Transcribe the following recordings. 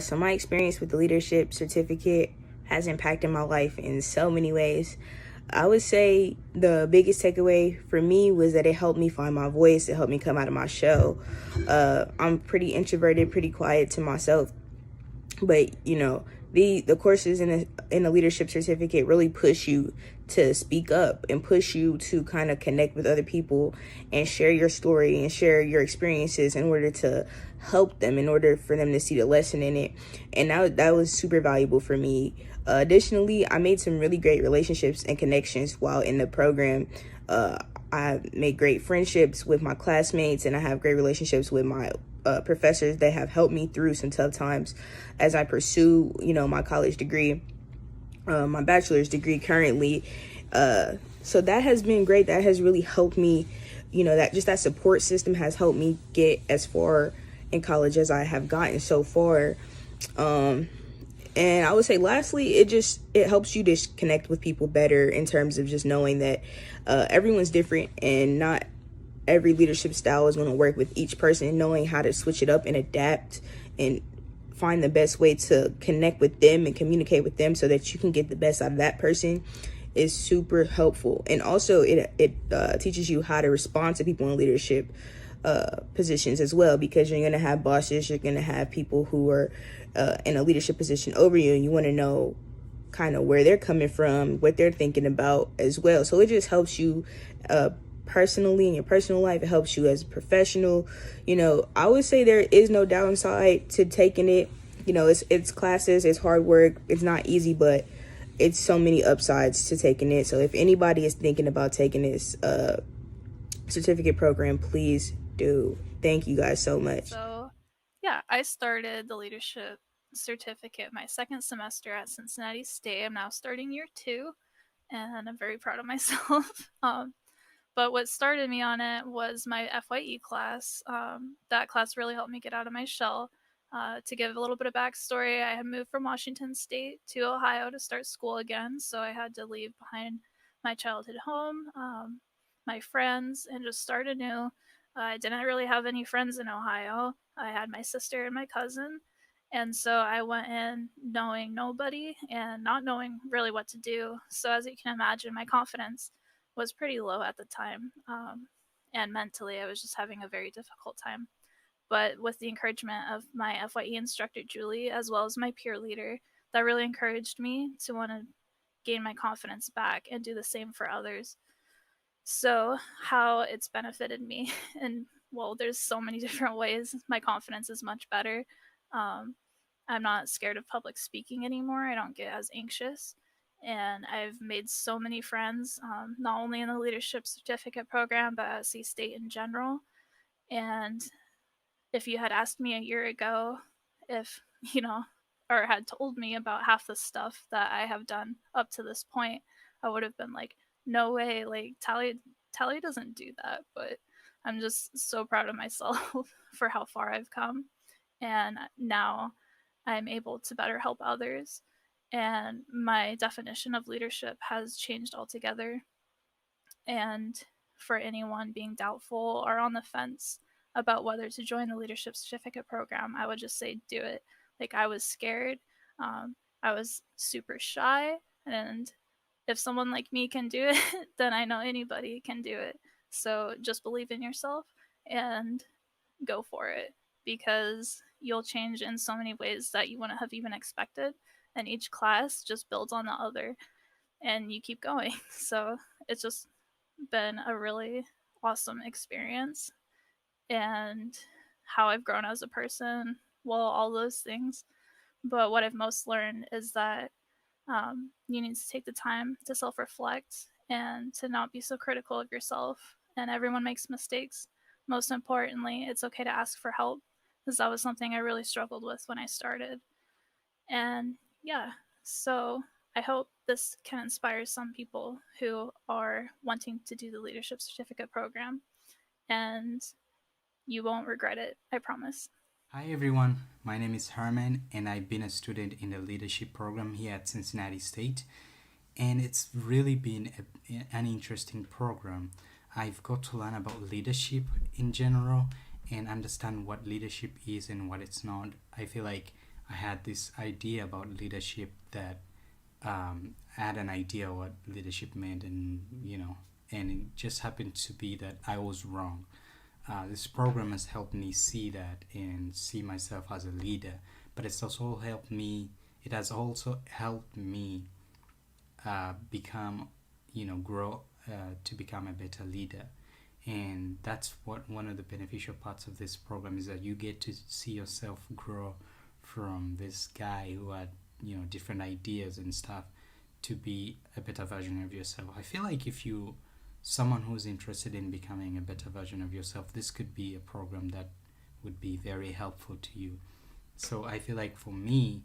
So my experience with the leadership certificate has impacted my life in so many ways. I would say the biggest takeaway for me was that it helped me find my voice. It helped me come out of my shell. I'm pretty introverted, pretty quiet to myself, but the courses in the leadership certificate really push you to speak up and push you to kind of connect with other people and share your story and share your experiences in order to help them, in order for them to see the lesson in it. And that was super valuable for me. Additionally, I made some really great relationships and connections while in the program. uh, I made great friendships with my classmates, and I have great relationships with my professors that have helped me through some tough times as I pursue, my college degree, my bachelor's degree currently. So that has been great. That has really helped me. That just that support system has helped me get as far in college as I have gotten so far. Um, and I would say, lastly, it helps you just connect with people better in terms of just knowing that everyone's different and not every leadership style is going to work with each person. Knowing how to switch it up and adapt and find the best way to connect with them and communicate with them so that you can get the best out of that person is super helpful. And also it teaches you how to respond to people in leadership positions as well, because you're going to have bosses, you're going to have people who are in a leadership position over you, and you want to know kind of where they're coming from, what they're thinking about as well. So it just helps you personally in your personal life. It helps you as a professional. I would say there is no downside to taking it. It's classes, it's hard work, it's not easy, but it's so many upsides to taking it. So if anybody is thinking about taking this certificate program, please do. Thank you guys so much. So, yeah, I started the leadership certificate my second semester at Cincinnati State. I'm now starting year two, and I'm very proud of myself. But what started me on it was my FYE class. That class really helped me get out of my shell. To give a little bit of backstory, I had moved from Washington State to Ohio to start school again, so I had to leave behind my childhood home, my friends, and just start anew. I didn't really have any friends in Ohio. I had my sister and my cousin, and so I went in knowing nobody and not knowing really what to do. So, as you can imagine, my confidence was pretty low at the time. And mentally, I was just having a very difficult time. But with the encouragement of my FYE instructor, Julie, as well as my peer leader, that really encouraged me to want to gain my confidence back and do the same for others. So, how it's benefited me, and well, there's so many different ways. My confidence is much better. Um, I'm not scared of public speaking anymore. I don't get as anxious. And I've made so many friends, not only in the leadership certificate program, but at C State in general. And if you had asked me a year ago if, you know, or had told me about half the stuff that I have done up to this point, I would have been like, no way, like Tally doesn't do that. But I'm just so proud of myself for how far I've come. And now I'm able to better help others. And my definition of leadership has changed altogether. And for anyone being doubtful or on the fence about whether to join the leadership certificate program, I would just say do it. Like, I was scared. I was super shy. And if someone like me can do it, then I know anybody can do it. So just believe in yourself and go for it, because you'll change in so many ways that you wouldn't have even expected. And each class just builds on the other and you keep going. So it's just been a really awesome experience, and how I've grown as a person, well, all those things. But what I've most learned is that you need to take the time to self reflect and to not be so critical of yourself. And everyone makes mistakes. Most importantly, it's okay to ask for help, because that was something I really struggled with when I started. And yeah, so I hope this can inspire some people who are wanting to do the leadership certificate program, and you won't regret it, I promise. Hi everyone, my name is Herman and I've been a student in the leadership program here at Cincinnati State, and it's really been an interesting program. I've got to learn about leadership in general and understand what leadership is and what it's not. I feel like I had this idea about leadership that I had an idea what leadership meant, and and it just happened to be that I was wrong. This program has helped me see that and see myself as a leader, but it's also helped me. It has also helped me become, grow to become a better leader. And that's what one of the beneficial parts of this program is, that you get to see yourself grow from this guy who had different ideas and stuff to be a better version of yourself. I feel like if you someone who's interested in becoming a better version of yourself, this could be a program that would be very helpful to you. So I feel like for me,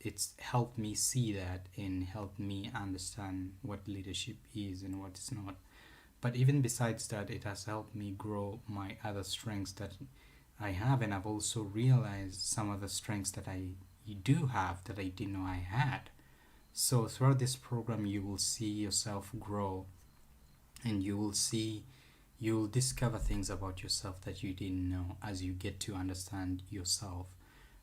it's helped me see that and helped me understand what leadership is and what it's not. But even besides that, it has helped me grow my other strengths that I have, and I've also realized some of the strengths that I do have that I didn't know I had. So throughout this program, you will see yourself grow, and you'll discover things about yourself that you didn't know as you get to understand yourself,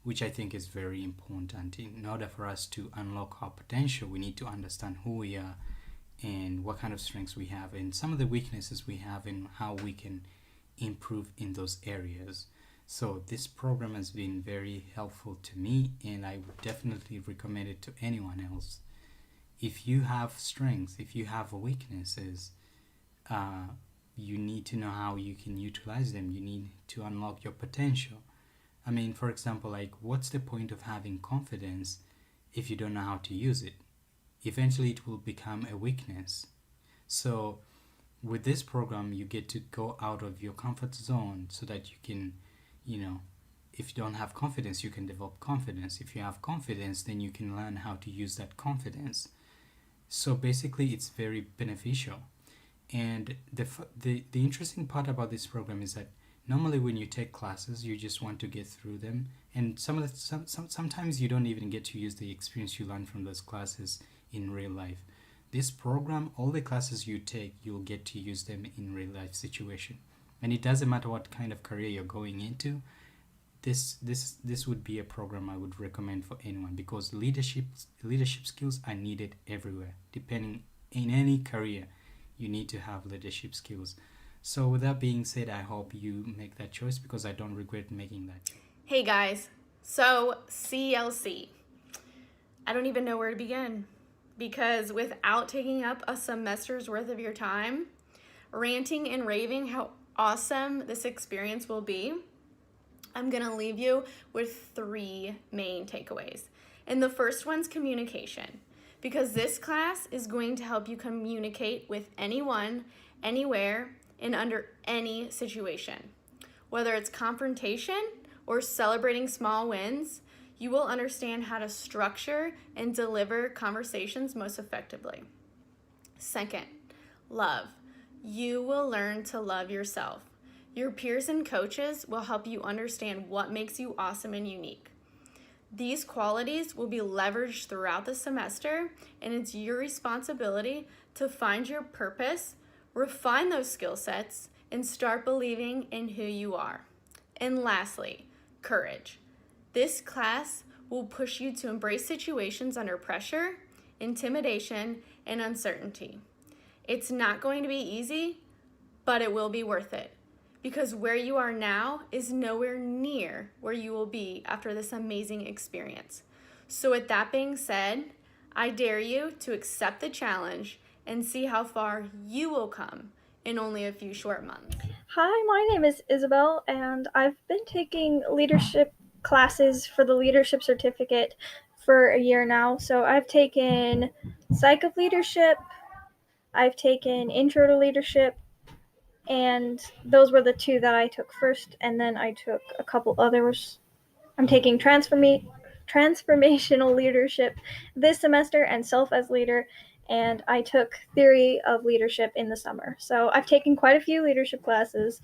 which I think is very important. In order for us to unlock our potential, we need to understand who we are and what kind of strengths we have and some of the weaknesses we have and how we can improve in those areas. So this program has been very helpful to me, and I would definitely recommend it to anyone else. If you have strengths, if you have weaknesses, you need to know how you can utilize them. You need to unlock your potential. I mean, for example, like, what's the point of having confidence if you don't know how to use it? Eventually it will become a weakness. So with this program, you get to go out of your comfort zone so that you can, if you don't have confidence, you can develop confidence. If you have confidence, then you can learn how to use that confidence. So basically, it's very beneficial. And the interesting part about this program is that normally when you take classes, you just want to get through them, and sometimes you don't even get to use the experience you learn from those classes in real life. This program, all the classes you take, you'll get to use them in real life situation, and it doesn't matter what kind of career you're going into. This would be a program I would recommend for anyone, because leadership skills are needed everywhere. Depending in any career, you need to have leadership skills. So with that being said, I hope you make that choice, because I don't regret making that choice. Hey guys, so CLC. I don't even know where to begin, because without taking up a semester's worth of your time, ranting and raving how awesome this experience will be, I'm going to leave you with 3 main takeaways. And the first one's communication, because this class is going to help you communicate with anyone, anywhere, and under any situation. Whether it's confrontation or celebrating small wins, you will understand how to structure and deliver conversations most effectively. Second, love. You will learn to love yourself. Your peers and coaches will help you understand what makes you awesome and unique. These qualities will be leveraged throughout the semester, and it's your responsibility to find your purpose, refine those skill sets, and start believing in who you are. And lastly, courage. This class will push you to embrace situations under pressure, intimidation, and uncertainty. It's not going to be easy, but it will be worth it, because where you are now is nowhere near where you will be after this amazing experience. So with that being said, I dare you to accept the challenge and see how far you will come in only a few short months. Hi, my name is Isabel, and I've been taking leadership classes for the leadership certificate for a year now. So I've taken Psych of Leadership, I've taken Intro to Leadership, and those were the 2 that I took first, and then I took a couple others. I'm taking Transformational Leadership this semester and Self as Leader, and I took Theory of Leadership in the summer. So I've taken quite a few leadership classes,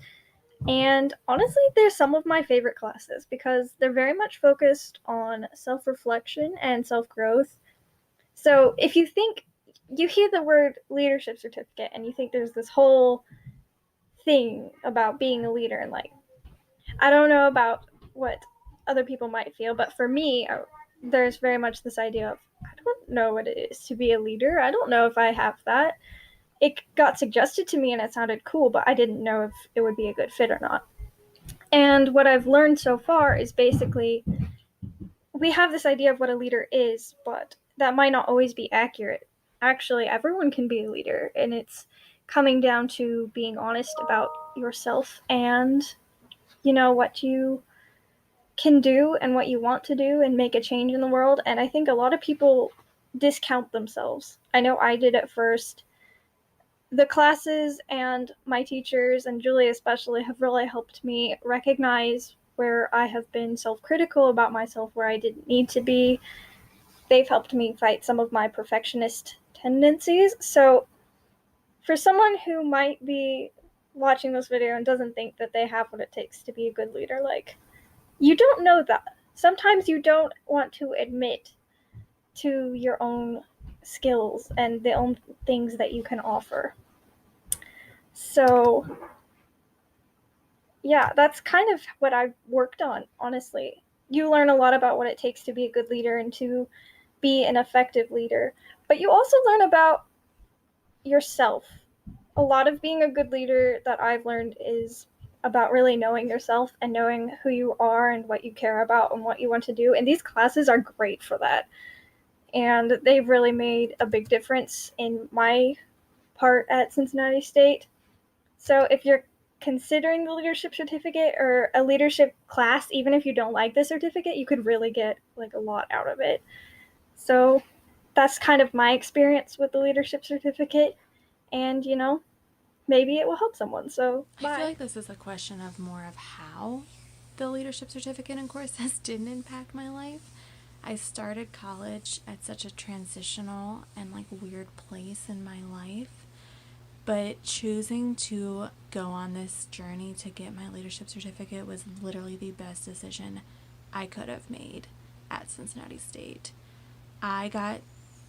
and honestly, they're some of my favorite classes because they're very much focused on self-reflection and self-growth. So if you hear the word leadership certificate and you think there's this whole thing about being a leader, and like, I don't know about what other people might feel, but for me, there's very much this idea of, I don't know what it is to be a leader. I don't know if I have that. It got suggested to me and it sounded cool, but I didn't know if it would be a good fit or not. And what I've learned so far is basically we have this idea of what a leader is, but that might not always be accurate. Actually, everyone can be a leader, and it's coming down to being honest about yourself and, what you can do and what you want to do and make a change in the world. And I think a lot of people discount themselves. I know I did at first. The classes and my teachers, and Julie especially, have really helped me recognize where I have been self-critical about myself, where I didn't need to be. They've helped me fight some of my perfectionist tendencies. So for someone who might be watching this video and doesn't think that they have what it takes to be a good leader, you don't know that. Sometimes you don't want to admit to your own skills and the own things that you can offer. So, yeah, that's kind of what I've worked on, honestly. You learn a lot about what it takes to be a good leader and to be an effective leader, but you also learn about yourself. A lot of being a good leader that I've learned is about really knowing yourself and knowing who you are and what you care about and what you want to do. And these classes are great for that. And they've really made a big difference in my part at Cincinnati State. So if you're considering the leadership certificate or a leadership class, even if you don't like the certificate, you could really get a lot out of it. So that's kind of my experience with the leadership certificate. And, maybe it will help someone. So bye. I feel like this is a question of more of how the leadership certificate and courses didn't impact my life. I started college at such a transitional and weird place in my life, but choosing to go on this journey to get my leadership certificate was literally the best decision I could have made at Cincinnati State. I got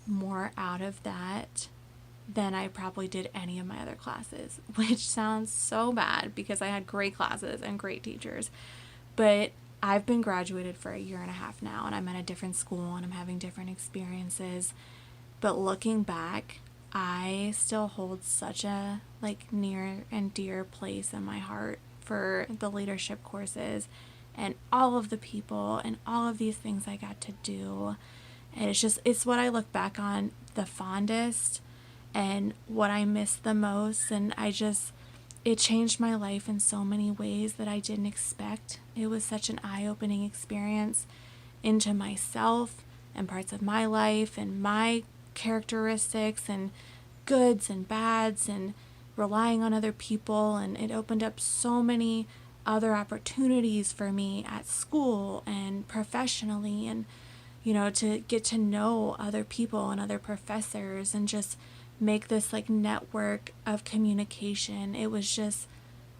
more out of that than I probably did any of my other classes, which sounds so bad because I had great classes and great teachers. But I've been graduated for a year and a half now, and I'm at a different school and I'm having different experiences. But looking back, I still hold such a near and dear place in my heart for the leadership courses and all of the people and all of these things I got to do. And it's what I look back on the fondest and what I miss the most. And it changed my life in so many ways that I didn't expect. It was such an eye-opening experience into myself and parts of my life and my characteristics and goods and bads and relying on other people. And it opened up so many other opportunities for me at school and professionally, and to get to know other people and other professors and just make this network of communication. It was just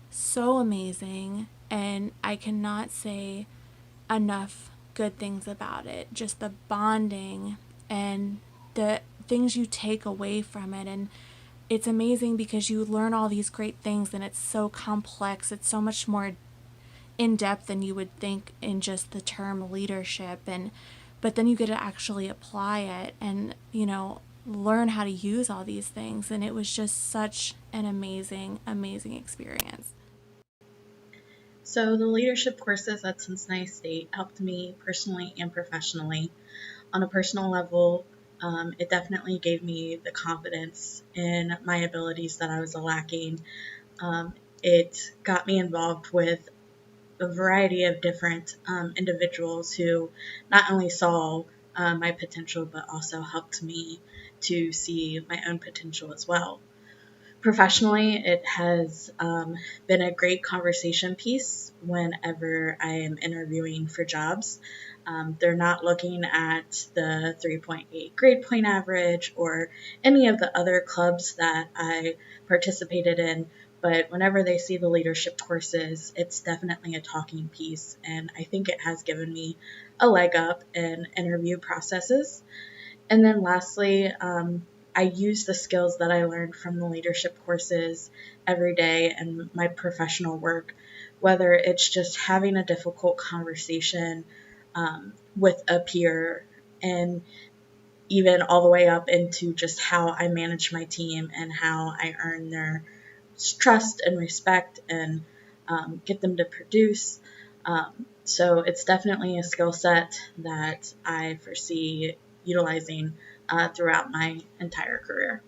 so amazing, and I cannot say enough good things about it. Just the bonding and the things you take away from it. And it's amazing because you learn all these great things, and it's so complex. It's so much more in depth than you would think in just the term leadership. But then you get to actually apply it and learn how to use all these things. And it was just such an amazing experience. So the leadership courses at Cincinnati State helped me personally and professionally. On a personal level, it definitely gave me the confidence in my abilities that I was lacking. It got me involved with a variety of different individuals who not only saw my potential, but also helped me to see my own potential as well. Professionally, it has been a great conversation piece whenever I am interviewing for jobs. They're not looking at the 3.8 grade point average or any of the other clubs that I participated in, but whenever they see the leadership courses, it's definitely a talking piece, and I think it has given me a leg up in interview processes. And then lastly, I use the skills that I learned from the leadership courses every day in my professional work. whether it's just having a difficult conversation with a peer, and even all the way up into just how I manage my team and how I earn their trust and respect and get them to produce. So it's definitely a skill set that I foresee utilizing throughout my entire career.